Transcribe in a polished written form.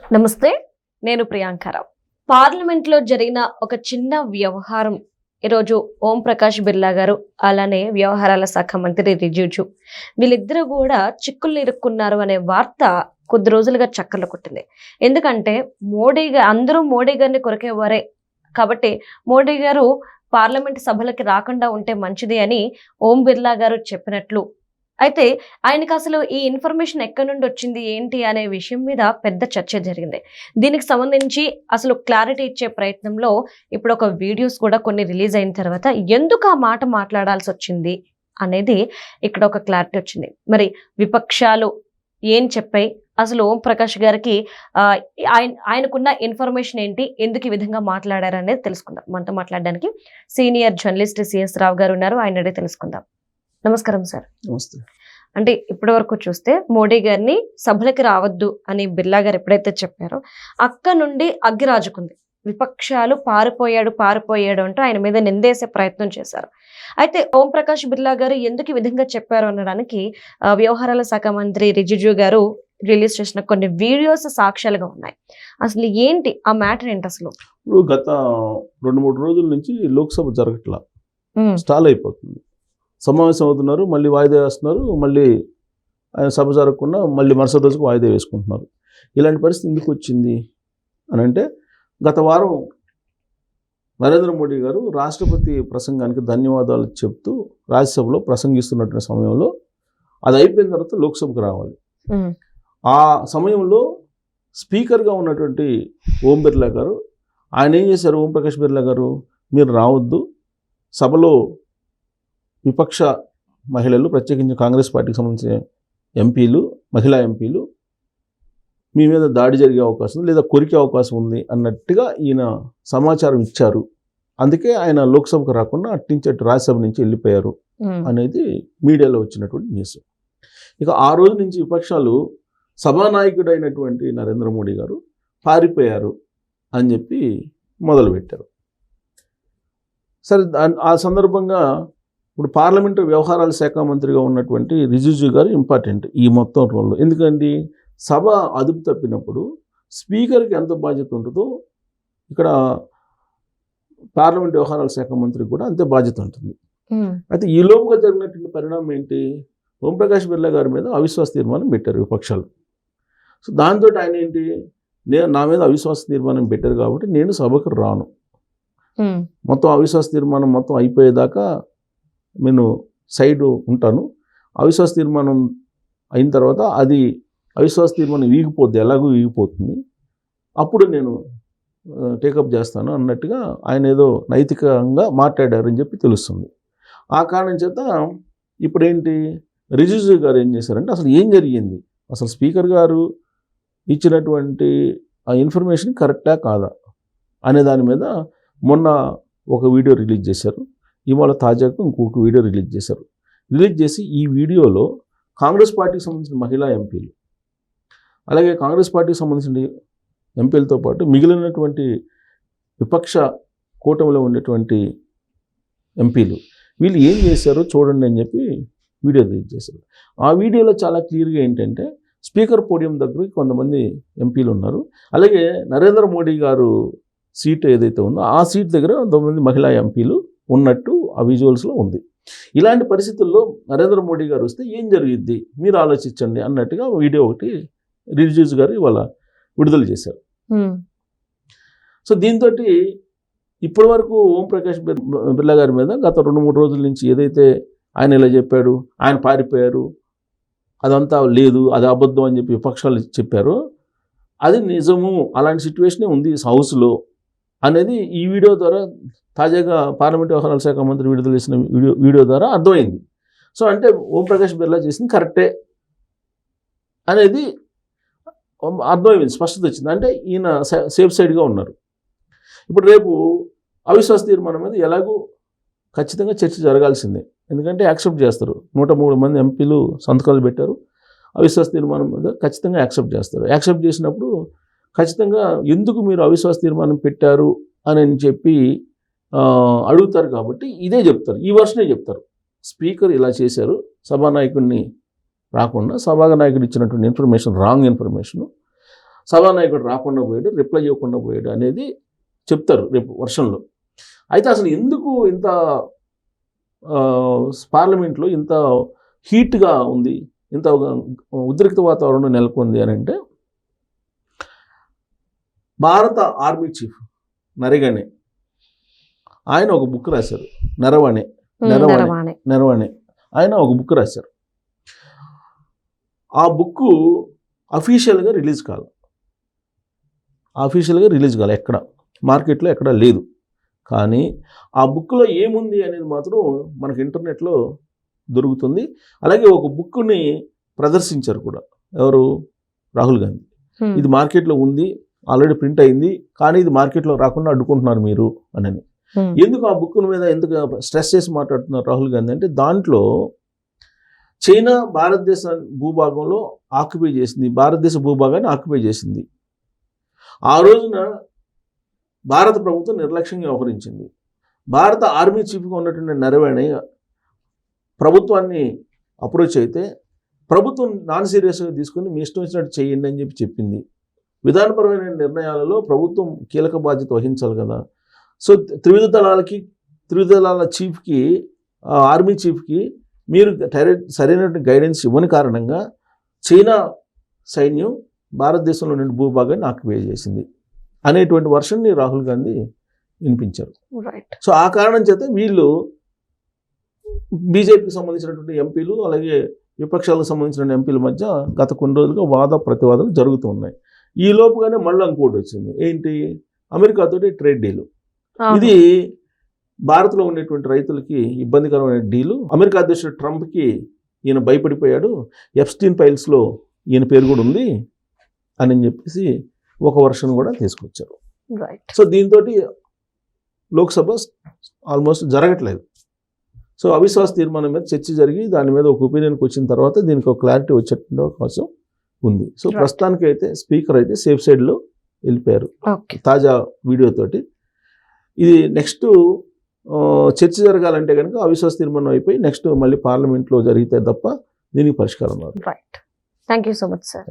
నమస్తే, నేను ప్రియాంకారావు. పార్లమెంట్లో జరిగిన ఒక చిన్న వ్యవహారం ఈరోజు ఓం ప్రకాష్ బిర్లా గారు, అలానే వ్యవహారాల శాఖ మంత్రి రిజిజు వీళ్ళిద్దరూ కూడా చిక్కులు ఇరుక్కున్నారు అనే వార్త కొద్ది రోజులుగా చక్కర్లు కొట్టింది. ఎందుకంటే అందరూ మోడీ గారిని కొరికేవారే కాబట్టి మోడీ గారు పార్లమెంట్ సభలకి రాకుండా ఉంటే మంచిది అని ఓం బిర్లా గారు చెప్పినట్లు. అయితే ఆయనకు అసలు ఈ ఇన్ఫర్మేషన్ ఎక్కడి నుండి వచ్చింది ఏంటి అనే విషయం మీద పెద్ద చర్చ జరిగింది. దీనికి సంబంధించి అసలు క్లారిటీ ఇచ్చే ప్రయత్నంలో ఇప్పుడు ఒక వీడియోస్ కూడా కొన్ని రిలీజ్ అయిన తర్వాత ఎందుకు ఆ మాట మాట్లాడాల్సి వచ్చింది అనేది ఇక్కడ ఒక క్లారిటీ వచ్చింది. మరి విపక్షాలు ఏం చెప్పాయి, అసలు ఓం ప్రకాష్ గారికి ఆయనకున్న ఇన్ఫర్మేషన్ ఏంటి, ఎందుకు ఈ విధంగా మాట్లాడారు అనేది తెలుసుకుందాం. మనతో మాట్లాడడానికి సీనియర్ జర్నలిస్ట్ సిఎస్ రావు గారు ఉన్నారు, ఆయన అడిగి తెలుసుకుందాం. నమస్కారం సార్. నమస్తే. అంటే ఇప్పటి వరకు చూస్తే మోడీ గారిని సభలకి రావద్దు అని బిర్లా గారు ఎప్పుడైతే చెప్పారో అక్క నుండి అగ్గిరాజుకుంది. విపక్షాలు పారిపోయాడు అంటూ ఆయన మీద నిందేసే ప్రయత్నం చేశారు. అయితే ఓం ప్రకాష్ బిర్లా గారు ఎందుకు ఈ విధంగా చెప్పారు అనడానికి వ్యవహారాల శాఖ మంత్రి రిజిజు గారు రిలీజ్ చేసిన కొన్ని వీడియోస్ సాక్ష్యాలుగా ఉన్నాయి. అసలు ఏంటి ఆ మ్యాటర్ ఏంటి? అసలు గత 2-3 రోజుల నుంచి లోక్సభ జరగట్లా, స్టాల్ అయిపోతుంది. సమావేశం అవుతున్నారు, మళ్ళీ వాయిదా వేస్తున్నారు, మళ్ళీ ఆయన సభ జరగకుండా మళ్ళీ మరుసటి రోజుకు వాయిదా వేసుకుంటున్నారు. ఇలాంటి పరిస్థితి ఎందుకు వచ్చింది అని అంటే, గత వారం నరేంద్ర మోడీ గారు రాష్ట్రపతి ప్రసంగానికి ధన్యవాదాలు చెప్తూ రాజ్యసభలో ప్రసంగిస్తున్నటువంటి సమయంలో అది అయిపోయిన తర్వాత లోక్సభకు రావాలి. ఆ సమయంలో స్పీకర్గా ఉన్నటువంటి ఓం బిర్లా గారు, ఆయన ఏం చేశారు, ఓం ప్రకాష్ బిర్లా గారు, మీరు రావద్దు, సభలో విపక్ష మహిళలు, ప్రత్యేకించి కాంగ్రెస్ పార్టీకి సంబంధించిన ఎంపీలు, మహిళా ఎంపీలు మీ మీద దాడి జరిగే అవకాశం లేదా కొరికే అవకాశం ఉంది అన్నట్టుగా ఈయన సమాచారం ఇచ్చారు. అందుకే ఆయన లోక్సభకు రాకుండా అట్నుంచి అటు రాజ్యసభ నుంచి వెళ్ళిపోయారు అనేది మీడియాలో వచ్చినటువంటి న్యూస్. ఇక ఆ రోజు నుంచి విపక్షాలు సభానాయకుడు అయినటువంటి నరేంద్ర మోడీ గారు పారిపోయారు అని చెప్పి మొదలుపెట్టారు. సరే, ఆ సందర్భంగా ఇప్పుడు పార్లమెంటరీ వ్యవహారాల శాఖ మంత్రిగా ఉన్నటువంటి రిజిజు గారు ఇంపార్టెంట్ ఈ మొత్తం రోల్లో. ఎందుకంటే సభ అదుపు తప్పినప్పుడు స్పీకర్కి ఎంత బాధ్యత ఉంటుందో ఇక్కడ పార్లమెంట్ వ్యవహారాల శాఖ మంత్రికి కూడా అంతే బాధ్యత ఉంటుంది. అయితే ఈ లోపుగా జరిగినటువంటి పరిణామం ఏంటి, ఓం ప్రకాష్ బిర్లా గారి మీద అవిశ్వాస తీర్మానం పెట్టారు విపక్షాలు. సో దాంతో ఆయన ఏంటి, నా మీద అవిశ్వాస తీర్మానం పెట్టారు కాబట్టి నేను సభకు రాను, మొత్తం అవిశ్వాస తీర్మానం మొత్తం అయిపోయేదాకా నేను సైడ్ ఉంటాను, అవిశ్వాస తీర్మానం అయిన తర్వాత అది అవిశ్వాస తీర్మానం వీగిపోద్ది, ఎలాగో వీగిపోతుంది, అప్పుడు నేను టేకప్ చేస్తాను అన్నట్టుగా ఆయన ఏదో నైతికంగా మాట్లాడారని చెప్పి తెలుస్తుంది. ఆ కారణం చేత ఇప్పుడేంటి, రిజిజు గారు ఏం చేశారంటే అసలు ఏం జరిగింది, అసలు స్పీకర్ గారు ఇచ్చినటువంటి ఆ ఇన్ఫర్మేషన్ కరెక్టా కాదా అనే దాని మీద మొన్న ఒక వీడియో రిలీజ్ చేశారు. ఇవాళ తాజాగా ఇంకొక వీడియో రిలీజ్ చేశారు. రిలీజ్ చేసి ఈ వీడియోలో కాంగ్రెస్ పార్టీకి సంబంధించిన మహిళా ఎంపీలు, అలాగే కాంగ్రెస్ పార్టీకి సంబంధించిన ఎంపీలతో పాటు మిగిలినటువంటి విపక్ష కూటమిలో ఉండేటువంటి ఎంపీలు వీళ్ళు ఏం చేశారో చూడండి అని చెప్పి వీడియో రిలీజ్ చేశారు. ఆ వీడియోలో చాలా క్లియర్గా ఏంటంటే, స్పీకర్ పోడియం దగ్గరికి కొంతమంది ఎంపీలు ఉన్నారు, అలాగే నరేంద్ర మోడీ గారు సీట్ ఏదైతే ఉందో ఆ సీట్ దగ్గర 9 మహిళా ఎంపీలు ఉన్నట్టు ఆ విజువల్స్లో ఉంది. ఇలాంటి పరిస్థితుల్లో నరేంద్ర మోడీ గారు వస్తే ఏం జరిగిద్ది మీరు ఆలోచించండి అన్నట్టుగా వీడియో ఒకటి రిజిజు గారు ఇవాళ విడుదల చేశారు. సో దీంతో ఇప్పటి వరకు ఓం ప్రకాష్ బిర్లా గారి మీద గత 2-3 రోజుల నుంచి ఏదైతే ఆయన ఇలా చెప్పాడు, ఆయన పారిపోయారు, అదంతా లేదు, అది అబద్ధం అని చెప్పి విపక్షాలు చెప్పారు, అది నిజము, అలాంటి సిచ్యువేషనే ఉంది హౌస్లో అనేది ఈ వీడియో ద్వారా తాజాగా పార్లమెంట్ వ్యవహారాల శాఖ మంత్రి విడుదల చేసిన వీడియో ద్వారా అర్థమైంది. సో అంటే ఓం ప్రకాష్ బిర్లా చేసింది కరెక్టే అనేది అర్థమైంది, స్పష్టత వచ్చింది. అంటే ఈయన సేఫ్ సైడ్గా ఉన్నారు. ఇప్పుడు రేపు అవిశ్వాస తీర్మానం మీద ఎలాగూ ఖచ్చితంగా చర్చ జరగాల్సిందే, ఎందుకంటే యాక్సెప్ట్ చేస్తారు. 103 మంది ఎంపీలు సంతకాలు పెట్టారు, అవిశ్వాస తీర్మానం మీద ఖచ్చితంగా యాక్సెప్ట్ చేస్తారు. యాక్సెప్ట్ చేసినప్పుడు ఖచ్చితంగా ఎందుకు మీరు అవిశ్వాస తీర్మానం పెట్టారు అని చెప్పి అడుగుతారు. కాబట్టి ఇదే చెప్తారు, ఈ వర్షనే చెప్తారు. స్పీకర్ ఇలా చేశారు, సభానాయకుడిని రాకుండా సభానాయకుడు ఇచ్చినటువంటి ఇన్ఫర్మేషన్ రాంగ్ ఇన్ఫర్మేషను, సభానాయకుడు రాకుండా పోయాడు, రిప్లై ఇవ్వకుండా పోయాడు అనేది చెప్తారు రేపు వర్షంలో. అయితే అసలు ఎందుకు ఇంత పార్లమెంట్లో ఇంత హీట్గా ఉంది, ఇంత ఉద్రిక్త వాతావరణం నెలకొంది అని అంటే, భారత ఆర్మీ చీఫ్ నరవణే ఆయన ఒక బుక్ రాశారు. నరవణే ఆయన ఒక బుక్ రాశారు. ఆ బుక్ అఫీషియల్గా రిలీజ్ కాదు, ఎక్కడ మార్కెట్లో ఎక్కడ లేదు. కానీ ఆ బుక్లో ఏముంది అనేది మాత్రం మనకి ఇంటర్నెట్లో దొరుకుతుంది. అలాగే ఒక బుక్ని ప్రదర్శించారు కూడా, ఎవరు, రాహుల్ గాంధీ. ఇది మార్కెట్లో ఉంది, ఆల్రెడీ ప్రింట్ అయింది, కానీ ఇది మార్కెట్లో రాకుండా అడ్డుకుంటున్నారు మీరు అని. ఎందుకు ఆ బుక్ మీద ఎందుకు స్ట్రెస్ చేసి మాట్లాడుతున్నారు రాహుల్ గాంధీ అంటే, దాంట్లో చైనా భారతదేశ భూభాగంలో ఆక్యుపై చేసింది, భారతదేశ భూభాగాన్ని ఆక్యుపై చేసింది. ఆ రోజున భారత ప్రభుత్వం నిర్లక్ష్యంగా వ్యవహరించింది. భారత ఆర్మీ చీఫ్గా ఉన్నటువంటి నరవణే ప్రభుత్వాన్ని అప్రోచ్ అయితే ప్రభుత్వం నాన్ సీరియస్గా తీసుకుని మీ ఇష్టం వచ్చినట్టు చేయండి అని చెప్పింది. విధానపరమైన నిర్ణయాలలో ప్రభుత్వం కీలక బాధ్యత వహించాలి కదా. సో త్రివిధ దళాల చీఫ్కి, ఆర్మీ చీఫ్కి మీరు సరైనటువంటి గైడెన్స్ ఇవ్వని కారణంగా చైనా సైన్యం భారతదేశంలో నుండి భూభాగాన్ని ఆక్యుపై చేసింది అనేటువంటి వర్షన్ని రాహుల్ గాంధీ వినిపించారు. సో ఆ కారణం చేత వీళ్ళు బీజేపీకి సంబంధించినటువంటి ఎంపీలు, అలాగే విపక్షాలకు సంబంధించిన ఎంపీల మధ్య గత కొన్ని రోజులుగా వాద ప్రతివాదాలు జరుగుతూ ఉన్నాయి. ఈ లోపుగానే మళ్ళీ ఇంకోటి వచ్చింది, ఏంటి, అమెరికాతోటి ట్రేడ్ డీలు. ఇది భారత్లో ఉండేటువంటి రైతులకి ఇబ్బందికరమైన డీలు. అమెరికా అధ్యక్షుడు ట్రంప్కి ఈయన భయపడిపోయాడు, ఎప్స్టీన్ ఫైల్స్లో ఈయన పేరు కూడా ఉంది అని చెప్పేసి ఒక వర్షన్ కూడా తీసుకొచ్చారు. సో దీంతో లోక్సభ ఆల్మోస్ట్ జరగట్లేదు. సో అవిశ్వాస తీర్మానం మీద చర్చ జరిగి దాని మీద ఒక ఒపీనియన్కి వచ్చిన తర్వాత దీనికి ఒక క్లారిటీ వచ్చేటువంటి అవకాశం ఉంది. సో ప్రస్తుతానికి అయితే స్పీకర్ అయితే సేఫ్ సైడ్లో వెళ్ళిపోయారు తాజా వీడియోతోటి. ఇది నెక్స్ట్ చర్చ జరగాలంటే కనుక అవిశ్వాస తీర్మానం అయిపోయి నెక్స్ట్ మళ్ళీ పార్లమెంట్లో జరిగితే తప్ప దీనికి పరిష్కారం రాదు. Thank you so much sir.